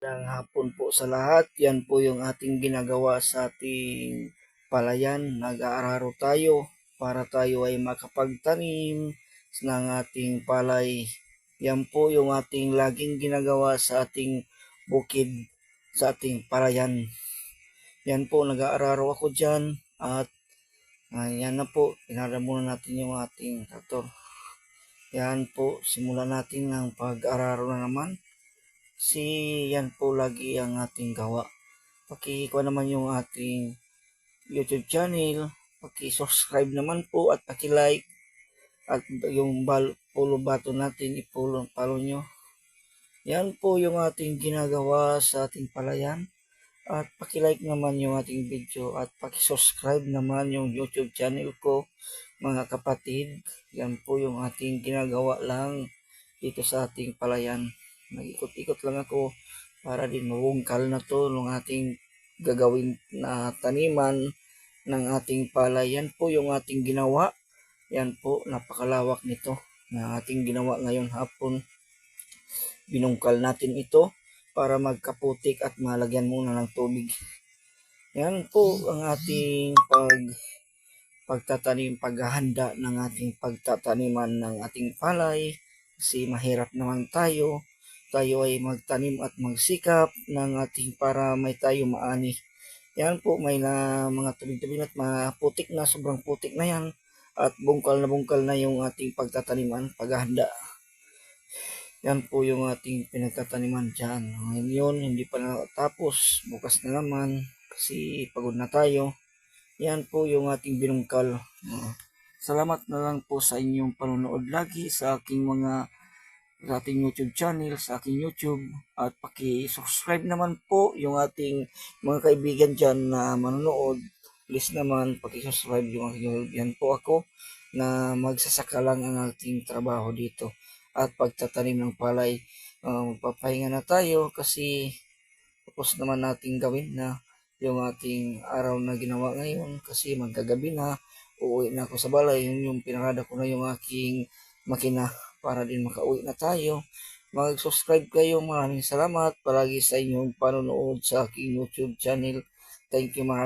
Magandang hapon po sa lahat. Yan po yung ating ginagawa sa ating palayan. Nag-aararo tayo para tayo ay makapagtanim ng ating palay. Yan po yung ating laging ginagawa sa ating bukid, sa ating palayan. Yan po, nag-aararo ako dyan at yan na po, pinara muna natin yung ating traktor. Yan po, simulan natin ang pag-araro na naman. Yan po lagi ang ating gawa. Pakikuha naman yung ating YouTube channel, paki-subscribe naman po at paki-like at yung follow button natin i-follow nyo. Yan po yung ating ginagawa sa ating palayan at paki-like naman yung ating video at paki-subscribe naman yung YouTube channel ko mga kapatid. Yan po yung ating ginagawa lang dito sa ating palayan. Nag-ikot-ikot lang ako para din mabungkal na to ng ating gagawin na taniman ng ating palay. Yan po yung ating ginawa. Yan po, napakalawak nito na ating ginawa ngayon hapon. Binungkal natin ito para magkaputik at malagyan muna ng tubig. Yan po ang ating pagtatanim, paghahanda ng ating pagtataniman ng ating palay. Kasi mahirap naman tayo ay magtanim at magsikap ng ating para may tayo maani. Yan po, may na mga tubig-tubig at maputik na, sobrang putik na yan. At bungkal na yung ating pagtataniman, paghahanda. Yan po yung ating pinagtataniman dyan. Ngayon, hindi pa natapos. Bukas na naman kasi pagod na tayo. Yan po yung ating binungkal. Salamat na lang po sa inyong panonood lagi sa ating YouTube channel, sa aking YouTube. At paki-subscribe naman po yung ating mga kaibigan dyan na manonood. Please naman, paki-subscribe yung aking YouTube. Yan po ako na magsasaka lang ang ating trabaho dito. At pagtatanim ng palay, magpapahinga na tayo kasi tapos naman nating gawin na yung ating araw na ginawa ngayon kasi magkagabi na, uuwi na ako sa balay. Yung pinarada ko na yung aking makina para din makauwi na tayo. Mag-subscribe kayo. Maraming salamat palagi sa inyong panonood sa aking YouTube channel. Thank you, maraming